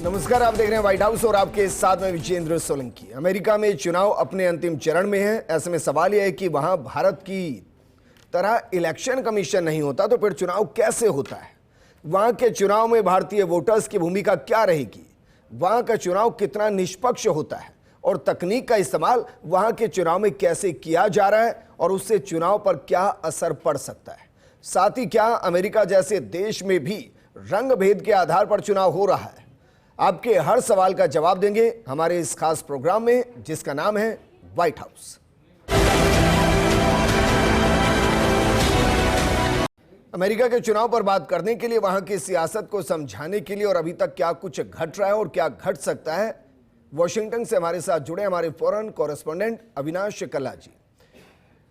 नमस्कार, आप देख रहे हैं व्हाइट हाउस और आपके साथ में विजेंद्र सोलंकी। अमेरिका में चुनाव अपने अंतिम चरण में है। ऐसे में सवाल यह है कि वहां भारत की तरह इलेक्शन कमीशन नहीं होता तो फिर चुनाव कैसे होता है? वहां के चुनाव में भारतीय वोटर्स की भूमिका क्या रहेगी? वहां का चुनाव कितना निष्पक्ष होता है और तकनीक का इस्तेमाल वहां के चुनाव में कैसे किया जा रहा है और उससे चुनाव पर क्या असर पड़ सकता है? साथ ही क्या अमेरिका जैसे देश में भी रंग भेद के आधार पर चुनाव हो रहा है? आपके हर सवाल का जवाब देंगे हमारे इस खास प्रोग्राम में, जिसका नाम है व्हाइट हाउस। अमेरिका के चुनाव पर बात करने के लिए, वहां की सियासत को समझाने के लिए और अभी तक क्या कुछ घट रहा है और क्या घट सकता है, वॉशिंगटन से हमारे साथ जुड़े हमारे फॉरेन कॉरेस्पोंडेंट अविनाश कल्ला जी।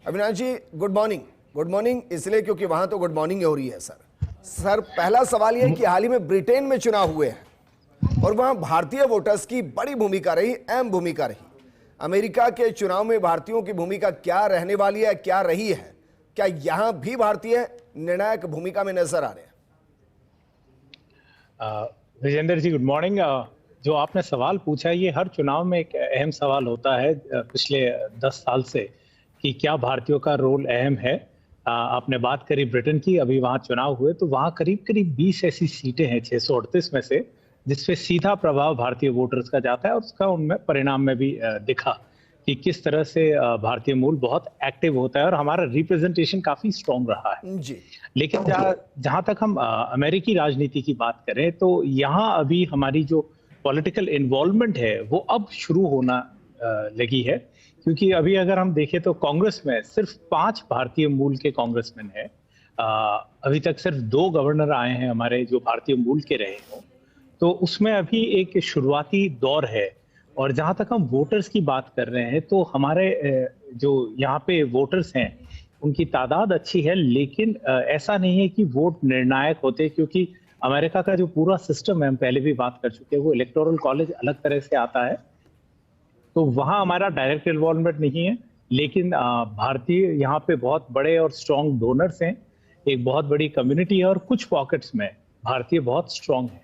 अविनाश जी, गुड मॉर्निंग। गुड मॉर्निंग इसलिए क्योंकि वहां तो गुड मॉर्निंग हो रही है। सर, पहला सवाल यह है कि हाल ही में ब्रिटेन में चुनाव हुए हैं और वहां भारतीय वोटर्स की बड़ी भूमिका रही, अहम भूमिका रही। अमेरिका के चुनाव में भारतीयों की भूमिका क्या रहने वाली है, क्या रही है? क्या यहां भी भारतीय निर्णायक भूमिका में नजर आ रहे हैं? विजेंद्र जी, गुड मॉर्निंग। जो आपने सवाल पूछा है, ये हर चुनाव में एक अहम सवाल होता है पिछले 10 साल से कि क्या भारतीयों का रोल अहम है। आपने बात करी ब्रिटेन की, अभी वहां चुनाव हुए तो वहां करीब करीब 20 ऐसी सीटें हैं 638 में से, जिसपे सीधा प्रभाव भारतीय वोटर्स का जाता है और उसका उनमें परिणाम में भी दिखा कि किस तरह से भारतीय मूल बहुत एक्टिव होता है और हमारा रिप्रेजेंटेशन काफी स्ट्रॉन्ग रहा है जी। लेकिन जहां तक हम अमेरिकी राजनीति की बात करें तो यहाँ अभी हमारी जो पॉलिटिकल इन्वॉल्वमेंट है वो अब शुरू होना लगी है, क्योंकि अभी अगर हम देखें तो कांग्रेस में सिर्फ 5 भारतीय मूल के कांग्रेसमैन है। अभी तक सिर्फ 2 गवर्नर आए हैं हमारे जो भारतीय मूल के रहे हों, तो उसमें अभी एक शुरुआती दौर है। और जहां तक हम वोटर्स की बात कर रहे हैं तो हमारे जो यहाँ पे वोटर्स हैं उनकी तादाद अच्छी है, लेकिन ऐसा नहीं है कि वोट निर्णायक होते, क्योंकि अमेरिका का जो पूरा सिस्टम है, हम पहले भी बात कर चुके हैं, वो इलेक्टोरल कॉलेज अलग तरह से आता है, तो वहां हमारा डायरेक्ट इन्वॉल्वमेंट नहीं है। लेकिन भारतीय यहाँ पे बहुत बड़े और स्ट्रॉन्ग डोनर्स हैं, एक बहुत बड़ी कम्युनिटी है और कुछ पॉकेट्स में भारतीय बहुत स्ट्रॉन्ग है।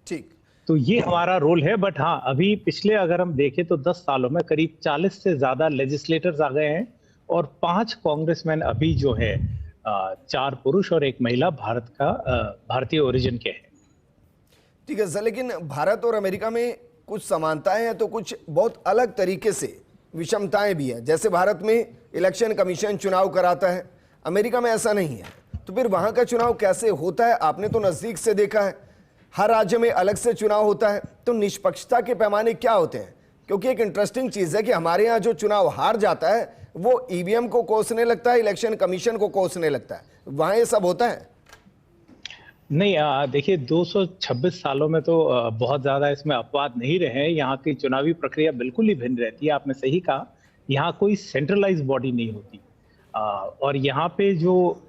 ठीक, तो ये हमारा रोल है। बट हाँ, अभी पिछले अगर हम देखें तो 10 सालों में करीब 40 से ज्यादा लेजिस्लेटर्स आ गए हैं और 5 कांग्रेसमैन अभी जो है 4 पुरुष और 1 महिला भारतीय ओरिजिन के हैं। ठीक है सर, लेकिन भारत और अमेरिका में कुछ समानताएं हैं तो कुछ बहुत अलग तरीके से विषमताएं भी हैं। जैसे भारत में इलेक्शन कमीशन चुनाव कराता है, अमेरिका में ऐसा नहीं है। तो फिर वहां का चुनाव कैसे होता है? आपने तो नजदीक से देखा है, हर राज्य में अलग से चुनाव होता है, तो निष्पक्षता के पैमाने क्या होते हैं? क्योंकि एक इंटरेस्टिंग चीज है कि हमारे यहाँ जो चुनाव हार जाता है वो ईवीएम को कोसने लगता है, इलेक्शन कमीशन को कोसने लगता है। वहां ये सब होता है? नहीं, देखिए 226 सालों में तो बहुत ज्यादा इसमें अपवाद नहीं रहे हैं। यहाँ की चुनावी प्रक्रिया बिल्कुल ही भिन्न रहती है। आपने सही कहा, यहाँ कोई सेंट्रलाइज बॉडी नहीं होती और यहाँ पे जो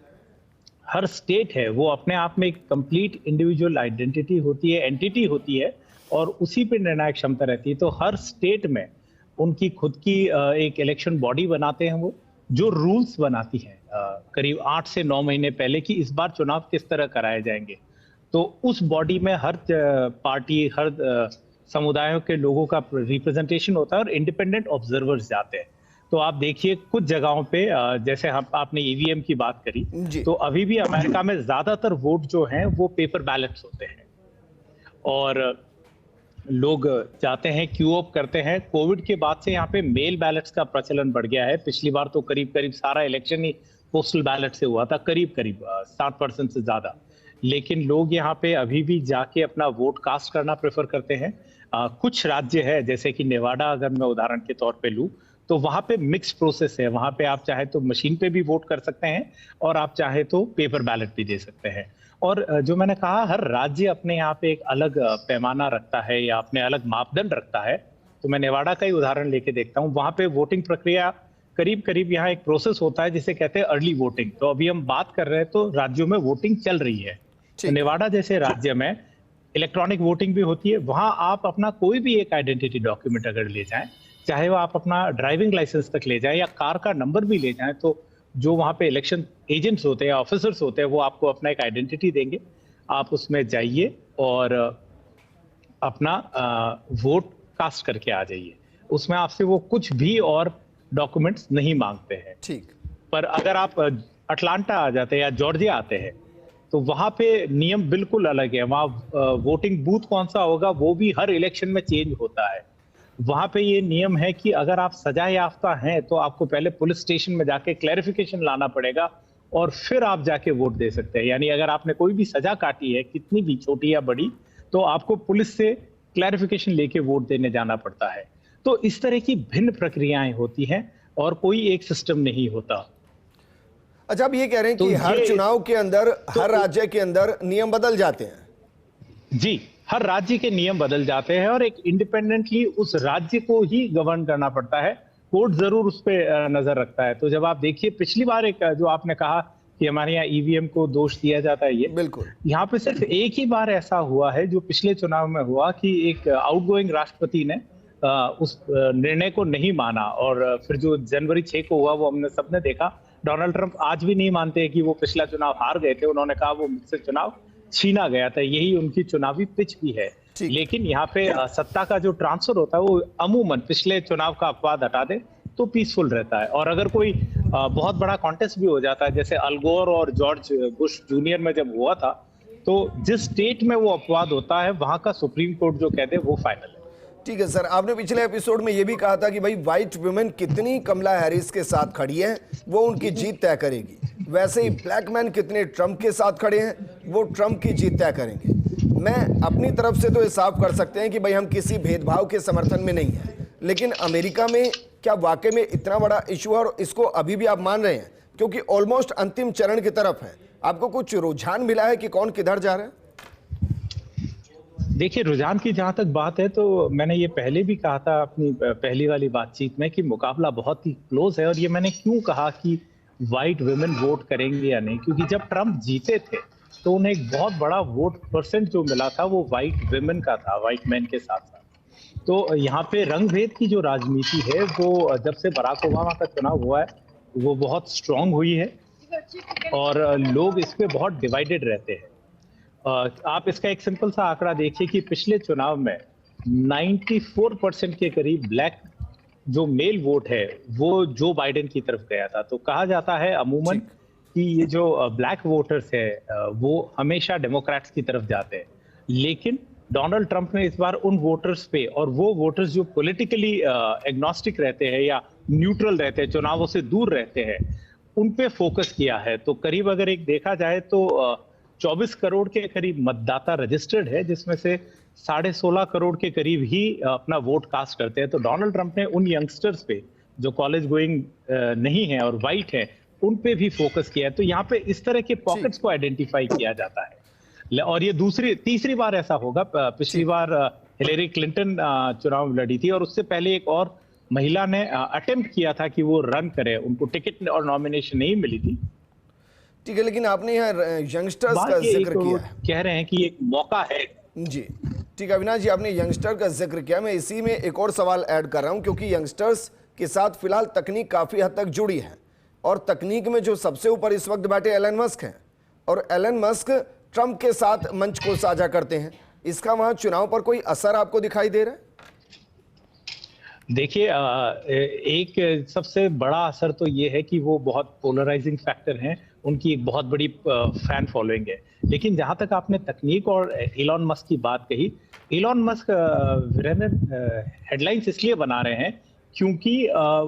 हर स्टेट है वो अपने आप में एक कंप्लीट इंडिविजुअल आइडेंटिटी होती है, एंटिटी होती है और उसी पे निर्णायक क्षमता रहती है। तो हर स्टेट में उनकी खुद की एक इलेक्शन बॉडी बनाते हैं वो, जो रूल्स बनाती है करीब 8 से 9 महीने पहले कि इस बार चुनाव किस तरह कराए जाएंगे। तो उस बॉडी में हर पार्टी, हर समुदायों के लोगों का रिप्रेजेंटेशन होता है और इंडिपेंडेंट ऑब्जर्वर्स जाते हैं। तो आप देखिए कुछ जगहों पे जैसे आपने ईवीएम की बात करी, तो अभी भी अमेरिका में ज्यादातर वोट जो हैं वो पेपर बैलेट्स होते हैं और लोग जाते हैं, क्यू अप करते हैं। कोविड के बाद से यहाँ पे मेल बैलेट्स का प्रचलन बढ़ गया है। पिछली बार तो करीब करीब सारा इलेक्शन ही पोस्टल बैलेट से हुआ था, करीब करीब 60% से ज्यादा। लेकिन लोग यहाँ पे अभी भी जाके अपना वोट कास्ट करना प्रेफर करते हैं। कुछ राज्य है जैसे कि नेवाडा, अगर मैं उदाहरण के तौर पे लूं, तो वहां पे मिक्स प्रोसेस है। वहां पे आप चाहे तो मशीन पे भी वोट कर सकते हैं और आप चाहे तो पेपर बैलेट भी दे सकते हैं। और जो मैंने कहा, हर राज्य अपने यहाँ पे एक अलग पैमाना रखता है या अपने अलग मापदंड रखता है। तो मैं नेवाडा का ही उदाहरण लेके देखता हूँ। वहां पे वोटिंग प्रक्रिया करीब करीब, यहाँ एक प्रोसेस होता है जिसे कहते हैं अर्ली वोटिंग। तो अभी हम बात कर रहे हैं तो राज्यों में वोटिंग चल रही है। तो नेवाडा जैसे राज्य में इलेक्ट्रॉनिक वोटिंग भी होती है। वहां आप अपना कोई भी एक आइडेंटिटी डॉक्यूमेंट अगर ले जाएं, चाहे वो आप अपना ड्राइविंग लाइसेंस तक ले जाएं या कार का नंबर भी ले जाएं, तो जो वहां पे इलेक्शन एजेंट्स होते हैं, ऑफिसर्स होते हैं, वो आपको अपना एक आइडेंटिटी देंगे। आप उसमें जाइए और अपना वोट कास्ट करके आ जाइए। उसमें आपसे वो कुछ भी और डॉक्यूमेंट्स नहीं मांगते हैं। ठीक। पर अगर आप अटलांटा आ जाते हैं या जॉर्जिया आते हैं, तो वहां पे नियम बिल्कुल अलग है। वहां वोटिंग बूथ कौन सा होगा वो भी हर इलेक्शन में चेंज होता है। वहां पे ये नियम है कि अगर आप सजा याफ्ता हैं तो आपको पहले पुलिस स्टेशन में जाके क्लैरिफिकेशन लाना पड़ेगा और फिर आप जाके वोट दे सकते हैं। यानी अगर आपने कोई भी सजा काटी है, कितनी भी छोटी या बड़ी, तो आपको पुलिस से क्लैरिफिकेशन लेके वोट देने जाना पड़ता है। तो इस तरह की भिन्न प्रक्रियाएं होती हैं और कोई एक सिस्टम नहीं होता। अच्छा, आप ये कह रहे हैं तो कि हर ये चुनाव के अंदर, तो हर राज्य के अंदर नियम बदल जाते हैं। जी, हर राज्य के नियम बदल जाते हैं और एक इंडिपेंडेंटली उस राज्य को ही गवर्न करना पड़ता है। कोर्ट जरूर उस पे नजर रखता है। तो जब आप देखिए पिछली बार एक जो आपने कहा कि हमारे यहाँ ईवीएम को दोष दिया जाता है, ये बिल्कुल। यहाँ पे सिर्फ एक ही बार ऐसा हुआ है जो पिछले चुनाव में हुआ कि एक आउटगोइंग राष्ट्रपति ने उस निर्णय को नहीं माना और फिर जो जनवरी 6 को हुआ वो हमने सबने देखा। डोनाल्ड ट्रंप आज भी नहीं मानते हैं कि वो पिछला चुनाव हार गए थे। उन्होंने कहा वो मुझसे चुनाव छीना गया था। यही उनकी चुनावी पिच भी है। ठीक। लेकिन यहाँ पे सत्ता का जो ट्रांसफर होता है वो अमूमन पिछले चुनाव का अपवाद हटा दे तो पीसफुल रहता है। और अगर कोई बहुत बड़ा कॉन्टेस्ट भी हो जाता है, जैसे अल गोर और जॉर्ज बुश जूनियर में जब हुआ था, तो जिस स्टेट में वो अपवाद होता है वहां का सुप्रीम कोर्ट जो कहते हैं वो फाइनल है। ठीक है सर, आपने पिछले एपिसोड में यह भी कहा था कि भाई व्हाइट वुमेन कितनी कमला हैरिस के साथ खड़ी है वो उनकी जीत तय करेगी। वैसे ही ब्लैक मैन कितने ट्रंप के साथ खड़े हैं वो ट्रंप की जीत तय करेंगे। मैं अपनी तरफ से तो ये साफ कर सकते हैं कि भाई हम किसी भेदभाव के समर्थन में नहीं हैं, लेकिन अमेरिका में क्या वाकई में इतना बड़ा इशू है और इसको अभी भी आप मान रहे हैं? क्योंकि ऑलमोस्ट अंतिम चरण की तरफ है। आपको कुछ रुझान मिला है कि कौन किधर जा रहा है? देखिए, रुझान की जहां तक बात है तो मैंने ये पहले भी कहा था अपनी पहली वाली बातचीत में कि मुकाबला बहुत ही क्लोज है। और ये मैंने क्यों कहा कि व्हाइट वुमेन वोट करेंगे या नहीं, क्योंकि जब ट्रंप जीते थे तो उन्हें एक बहुत बड़ा वोट परसेंट जो मिला था वो व्हाइट वुमेन का था, व्हाइट मैन के साथ साथ। तो यहाँ पे रंग भेद की जो राजनीति है वो जब से बराक ओबामा का चुनाव हुआ है वो बहुत स्ट्रांग हुई है और लोग इस पे बहुत डिवाइडेड रहते हैं। आप इसका एक सिंपल सा आंकड़ा देखिए कि पिछले चुनाव में 94% के करीब ब्लैक जो मेल वोट है वो जो बाइडेन की तरफ गया था। तो कहा जाता है अमूमन कि ये जो ब्लैक वोटर्स है वो हमेशा डेमोक्रेट्स की तरफ जाते हैं। लेकिन डोनाल्ड ट्रंप ने इस बार उन वोटर्स पे, और वो वोटर्स जो पॉलिटिकली एग्नोस्टिक रहते हैं या न्यूट्रल रहते हैं, चुनावों से दूर रहते हैं, उन पे फोकस किया है। तो करीब अगर एक देखा जाए तो 24 करोड़ के करीब मतदाता रजिस्टर्ड है, जिसमें से 16.5 करोड़ के करीब ही अपना वोट कास्ट करते हैं। तो डोनाल्ड ट्रंप ने उन यंगस्टर्स पे जो कॉलेज गोइंग नहीं है और वाइट है उन पे भी फोकस किया है। तो यहाँ पे इस तरह के पॉकेट्स को आइडेंटिफाई किया जाता है। और ये तीसरी बार ऐसा होगा। पिछली बार हिलेरी क्लिंटन चुनाव लड़ी थी और उससे पहले एक और महिला ने अटेम्प्ट किया था कि वो रन करे, उनको टिकट और नॉमिनेशन नहीं मिली थी। ठीक है, लेकिन आपने यहाँ यंगस्टर्स का जिक्र किया है, कह रहे हैं कि एक मौका है जी। ठीक है अविनाश जी, आपने यंगस्टर का जिक्र किया। मैं इसी में एक और सवाल ऐड कर रहा हूं, क्योंकि यंगस्टर्स के साथ फिलहाल तकनीक काफी हद तक जुड़ी है और तकनीक में जो सबसे ऊपर इस वक्त बैठे एलन मस्क हैं और एलन मस्क ट्रंप के साथ मंच को साझा करते हैं। इसका वहां चुनाव पर कोई असर आपको दिखाई दे रहा है? देखिए, एक सबसे बड़ा असर तो ये है कि वो बहुत पोलराइजिंग फैक्टर हैं। उनकी एक बहुत बड़ी फैन फॉलोइंग है। लेकिन जहां तक आपने तकनीक और इलॉन मस्क की बात कही, इलॉन मस्क हेडलाइंस इसलिए बना रहे हैं क्योंकि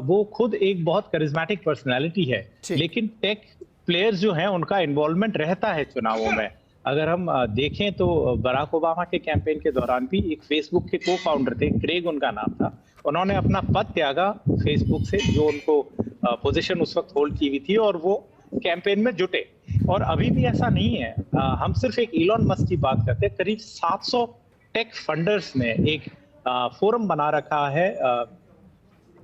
वो खुद एक बहुत करिज्मेटिक पर्सनालिटी है। लेकिन टेक प्लेयर्स जो हैं उनका इन्वॉल्वमेंट रहता है चुनावों में। अगर हम देखें तो बराक ओबामा के कैंपेन के दौरान भी एक फेसबुक के को फाउंडर थे, क्रेग उनका नाम था, उन्होंने अपना पद त्यागा फेसबुक से जो उनको पोजीशन उस वक्त होल्ड की हुई थी और वो कैंपेन में जुटे। और अभी भी ऐसा नहीं है। हम सिर्फ एक इलॉन मस्क की बात करते हैं। करीब 700 टेक फंडर्स ने एक फोरम बना रखा है,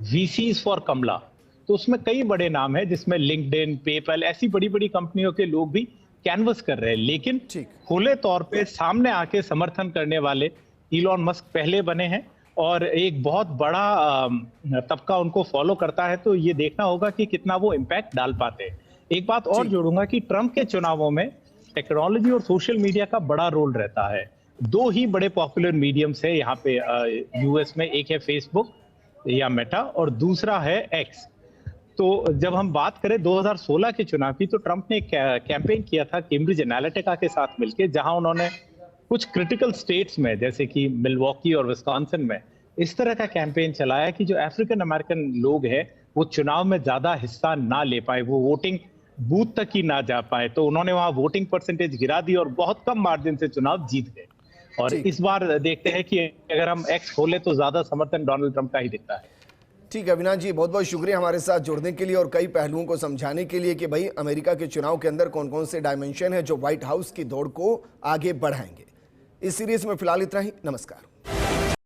वीसीज फॉर कमला। तो उसमें कई बड़े नाम है, जिसमें लिंक्डइन, पेपल, ऐसी बड़ी बड़ी कंपनियों के लोग भी कैनवस कर रहे हैं। लेकिन खुले तौर पे सामने आके समर्थन करने वाले इलॉन मस्क पहले बने हैं और एक बहुत बड़ा तबका उनको फॉलो करता है। तो ये देखना होगा कि कितना वो इम्पैक्ट डाल पाते हैं। एक बात और जोड़ूंगा कि ट्रंप के चुनावों में टेक्नोलॉजी और सोशल मीडिया का बड़ा रोल रहता है। दो ही बड़े पॉपुलर मीडियम्स है यहाँ पे यूएस में, एक है फेसबुक या मेटा और दूसरा है एक्स। तो जब हम बात करें 2016 के चुनाव की, तो ट्रंप ने एक कैंपेन किया था कैम्ब्रिज एनालिटिका के साथ मिलकर, जहां उन्होंने कुछ क्रिटिकल स्टेट्स में जैसे कि मिलवॉकी और विस्कॉन्सिन में इस तरह का कैंपेन चलाया कि जो अफ्रीकन अमेरिकन लोग हैं वो चुनाव में ज्यादा हिस्सा ना ले पाए, वो वोटिंग बूथ तक ही ना जा पाए। तो उन्होंने वहां वोटिंग परसेंटेज गिरा दी और बहुत कम मार्जिन से चुनाव जीत गए। और ठीक इस बार देखते हैं कि अगर हम एक्स खोले तो ज्यादा समर्थन डोनाल्ड ट्रंप का ही दिखता है। ठीक है अविनाश जी, बहुत बहुत शुक्रिया हमारे साथ जुड़ने के लिए और कई पहलुओं को समझाने के लिए कि भाई अमेरिका के चुनाव के अंदर कौन कौन से डायमेंशन है जो व्हाइट हाउस की दौड़ को आगे बढ़ाएंगे। इस सीरीज में फिलहाल इतना ही। नमस्कार।